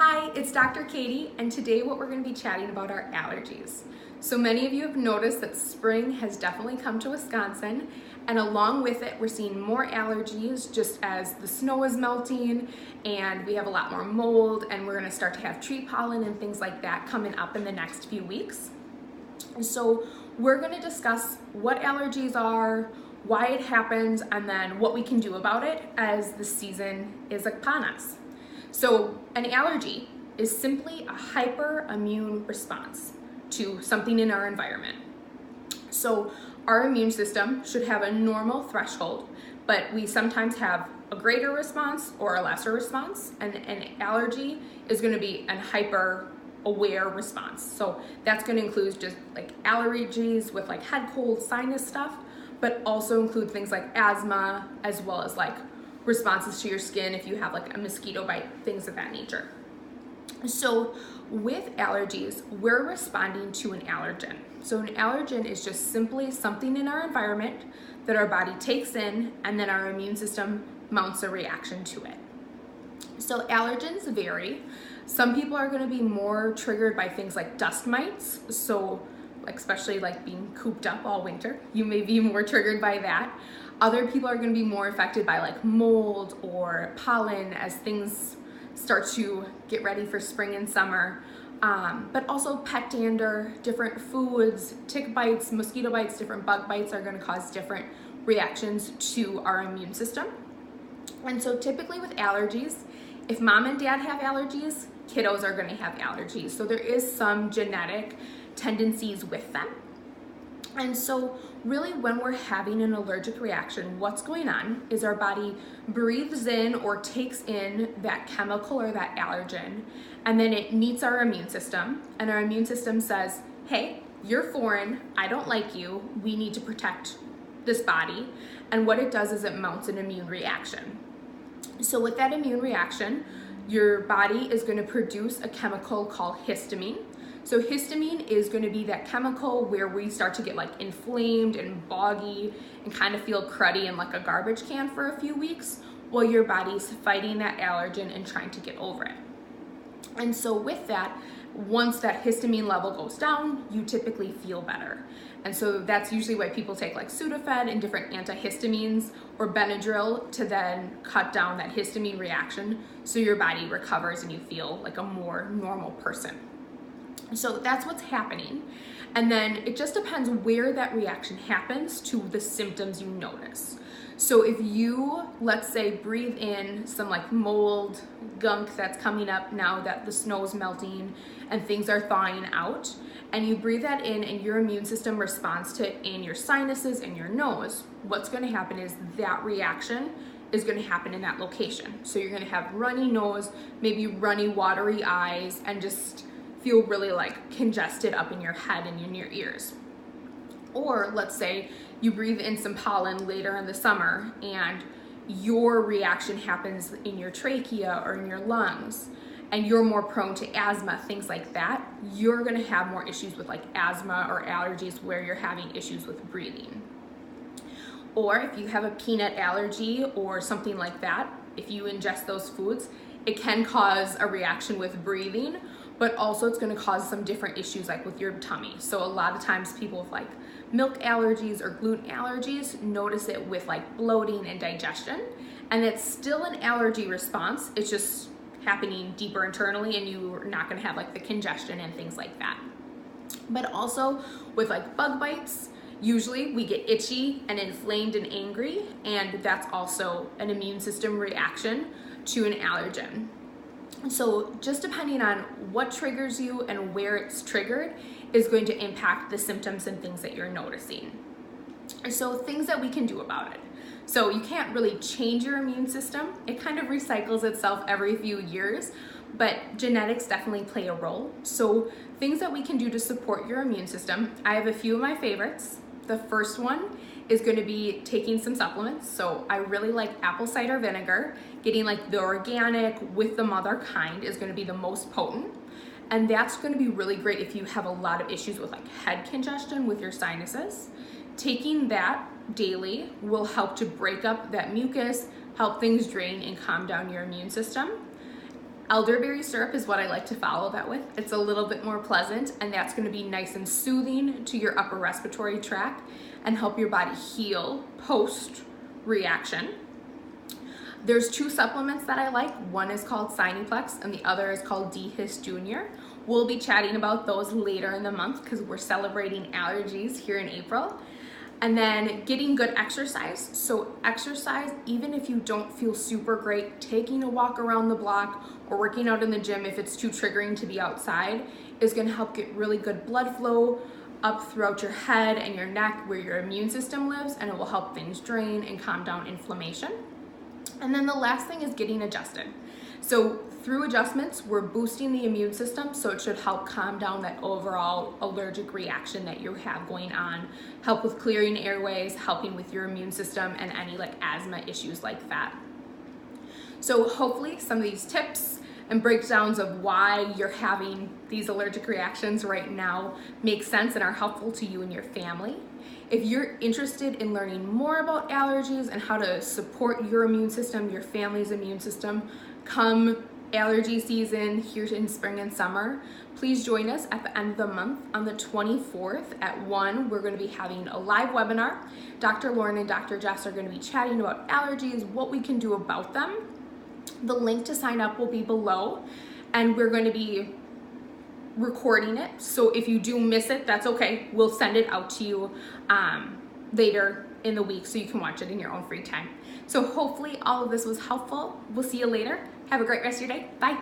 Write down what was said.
Hi, it's Dr. Katie, and today what we're going to be chatting about are allergies. So many of you have noticed that spring has definitely come to Wisconsin, and along with it, we're seeing more allergies just as the snow is melting and we have a lot more mold, and we're going to start to have tree pollen and things like that coming up in the next few weeks. And so we're going to discuss what allergies are, why it happens, and then what we can do about it as the season is upon us. So an allergy is simply a hyperimmune response to something in our environment. So our immune system should have a normal threshold, but we sometimes have a greater response or a lesser response, and an allergy is going to be a hyper aware response. So that's going to include just like allergies with like head cold, sinus stuff, but also include things like asthma, as well as like responses to your skin if you have like a mosquito bite, things of that nature. So with allergies, we're responding to an allergen. So an allergen is just simply something in our environment that our body takes in, and then our immune system mounts a reaction to it. So allergens vary. Some people are going to be more triggered by things like dust mites. So like especially like being cooped up all winter, you may be more triggered by that. Other people are going to be more affected by like mold or pollen as things start to get ready for spring and summer. But also pet dander, different foods, tick bites, mosquito bites, different bug bites are going to cause different reactions to our immune system. And so typically with allergies, if mom and dad have allergies, kiddos are going to have allergies. So there is some genetic tendencies with them. And so really when we're having an allergic reaction, what's going on is our body breathes in or takes in that chemical or that allergen, and then it meets our immune system, and our immune system says, hey, you're foreign, I don't like you, we need to protect this body. And what it does is it mounts an immune reaction. So with that immune reaction, your body is going to produce a chemical called histamine. So histamine is going to be that chemical where we start to get like inflamed and boggy and kind of feel cruddy in like a garbage can for a few weeks while your body's fighting that allergen and trying to get over it. And so with that, once that histamine level goes down, you typically feel better. And so that's usually why people take like Sudafed and different antihistamines or Benadryl to then cut down that histamine reaction so your body recovers and you feel like a more normal person. So that's what's happening. And then it just depends where that reaction happens to the symptoms you notice. So if you, let's say, breathe in some like mold gunk that's coming up now that the snow is melting and things are thawing out, and you breathe that in and your immune system responds to it in your sinuses and your nose, what's going to happen is that reaction is going to happen in that location. So you're going to have runny nose, maybe runny watery eyes, and just feel really like congested up in your head and in your ears. Or let's say you breathe in some pollen later in the summer and your reaction happens in your trachea or in your lungs, and you're more prone to asthma, things like that, you're gonna have more issues with like asthma or allergies where you're having issues with breathing. Or if you have a peanut allergy or something like that, if you ingest those foods, it can cause a reaction with breathing, but also it's going to cause some different issues like with your tummy. So a lot of times people with like milk allergies or gluten allergies notice it with like bloating and digestion, and it's still an allergy response. It's just happening deeper internally, and you're not going to have like the congestion and things like that. But also with like bug bites, usually we get itchy and inflamed and angry, and that's also an immune system reaction to an allergen. So just depending on what triggers you and where it's triggered is going to impact the symptoms and things that you're noticing. So things that we can do about it. So you can't really change your immune system. It kind of recycles itself every few years, but genetics definitely play a role. So things that we can do to support your immune system, I have a few of my favorites. The first one is going to be taking some supplements. So I really like apple cider vinegar. Getting like the organic with the mother kind is going to be the most potent. And that's going to be really great if you have a lot of issues with like head congestion with your sinuses. Taking that daily will help to break up that mucus, help things drain and calm down your immune system. Elderberry syrup is what I like to follow that with. It's a little bit more pleasant, and that's going to be nice and soothing to your upper respiratory tract and help your body heal post-reaction. There's 2 supplements that I like. One is called Sineplex and the other is called D-His Jr. We'll be chatting about those later in the month because we're celebrating allergies here in April. And then getting good exercise. So exercise, even if you don't feel super great, taking a walk around the block or working out in the gym if it's too triggering to be outside is gonna help get really good blood flow up throughout your head and your neck where your immune system lives, and it will help things drain and calm down inflammation. And then the last thing is getting adjusted. So through adjustments, we're boosting the immune system, so it should help calm down that overall allergic reaction that you have going on, help with clearing airways, helping with your immune system and any like asthma issues like that. So hopefully some of these tips and breakdowns of why you're having these allergic reactions right now make sense and are helpful to you and your family. If you're interested in learning more about allergies and how to support your immune system, your family's immune system, come allergy season here in spring and summer, please join us at the end of the month on the 24th at 1. We're going to be having a live webinar. Dr. Lauren and Dr. Jess are going to be chatting about allergies, what we can do about them. The link to sign up will be below, and we're going to be recording it. So if you do miss it, that's okay. We'll send it out to you later in the week so you can watch it in your own free time. So hopefully all of this was helpful. We'll see you later. Have a great rest of your day. Bye.